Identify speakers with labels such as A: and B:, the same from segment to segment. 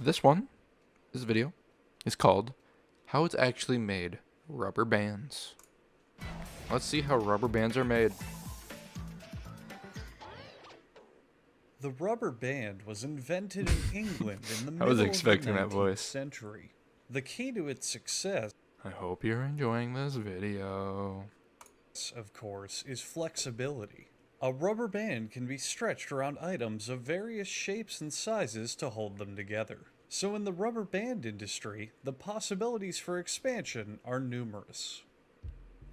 A: this video, is called How It's Actually Made Rubber Bands. Let's see how rubber bands are made.
B: The rubber band was invented in England in the
A: I was
B: middle
A: expecting
B: of the
A: that
B: 19th
A: voice.
B: century. The key to its success,
A: I hope you're enjoying this video.
B: of course, is flexibility. A rubber band can be stretched around items of various shapes and sizes to hold them together. So in the rubber band industry, the possibilities for expansion are numerous.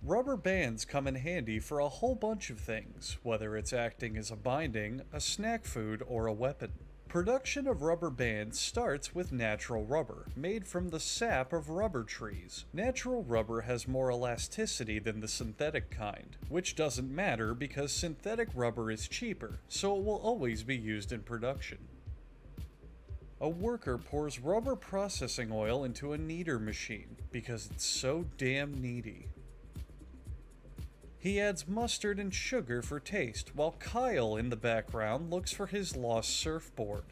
B: Rubber bands come in handy for a whole bunch of things, whether it's acting as a binding, a snack food, or a weapon. Production of rubber bands starts with natural rubber, made from the sap of rubber trees. Natural rubber has more elasticity than the synthetic kind, which doesn't matter because synthetic rubber is cheaper, so it will always be used in production. A worker pours rubber processing oil into a kneader machine because it's so damn needy. He adds mustard and sugar for taste, while Kyle in the background looks for his lost surfboard.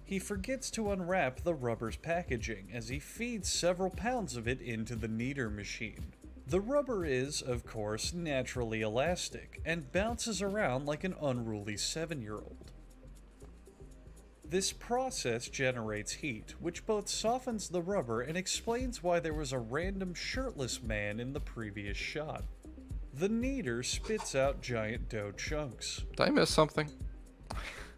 B: He forgets to unwrap the rubber's packaging as he feeds several pounds of it into the kneader machine. The rubber is, of course, naturally elastic and bounces around like an unruly 7-year-old. This process generates heat, which both softens the rubber and explains why there was a random shirtless man in the previous shot. The kneader spits out giant dough chunks.
A: Did I miss something?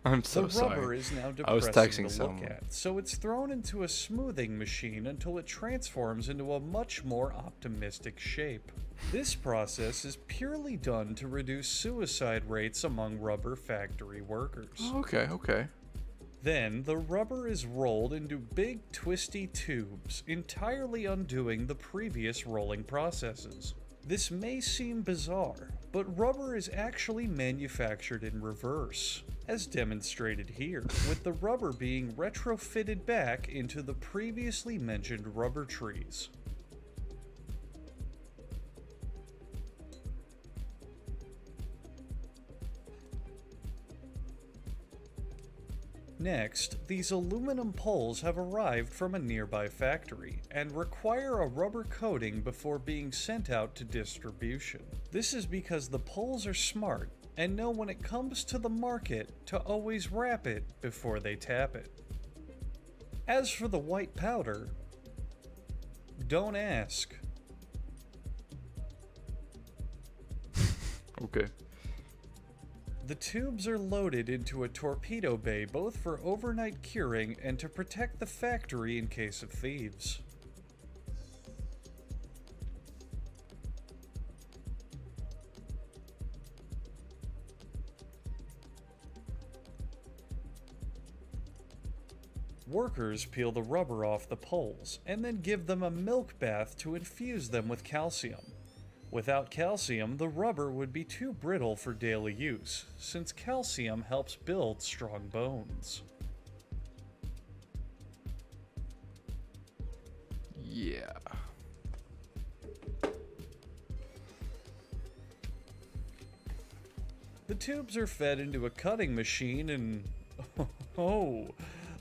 A: I'm so
B: The rubber
A: sorry.
B: is now
A: I was
B: depressing
A: texting
B: to look
A: someone.
B: at, so it's thrown into a smoothing machine until it transforms into a much more optimistic shape. This process is purely done to reduce suicide rates among rubber factory workers.
A: Okay.
B: Then, the rubber is rolled into big twisty tubes, entirely undoing the previous rolling processes. This may seem bizarre, but rubber is actually manufactured in reverse, as demonstrated here, with the rubber being retrofitted back into the previously mentioned rubber trees. Next, these aluminum poles have arrived from a nearby factory and require a rubber coating before being sent out to distribution. This is because the poles are smart and know when it comes to the market to always wrap it before they tap it. As for the white powder, don't ask.
A: Okay.
B: The tubes are loaded into a torpedo bay both for overnight curing and to protect the factory in case of thieves. Workers peel the rubber off the poles and then give them a milk bath to infuse them with calcium. Without calcium, the rubber would be too brittle for daily use, since calcium helps build strong bones.
A: Yeah.
B: The tubes are fed into a cutting machine and... oh,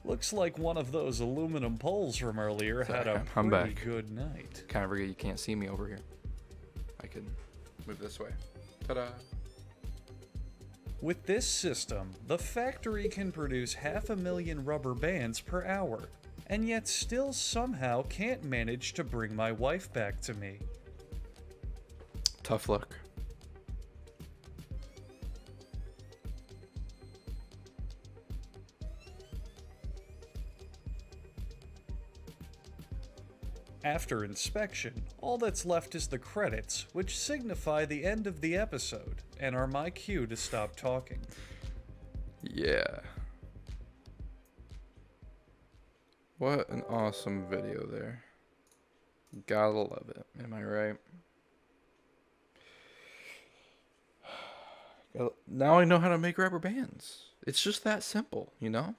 B: looks like one of those aluminum poles from earlier had a
A: I'm
B: pretty
A: back.
B: good night.
A: Kind of forget you can't see me over here. I can move this way. Ta-da.
B: With this system, the factory can produce 500,000 rubber bands per hour, and yet still somehow can't manage to bring my wife back to me.
A: Tough luck.
B: After inspection, all that's left is the credits, which signify the end of the episode, and are my cue to stop talking.
A: Yeah. What an awesome video there. Gotta love it. Am I right? Now I know how to make rubber bands. It's just that simple, you know?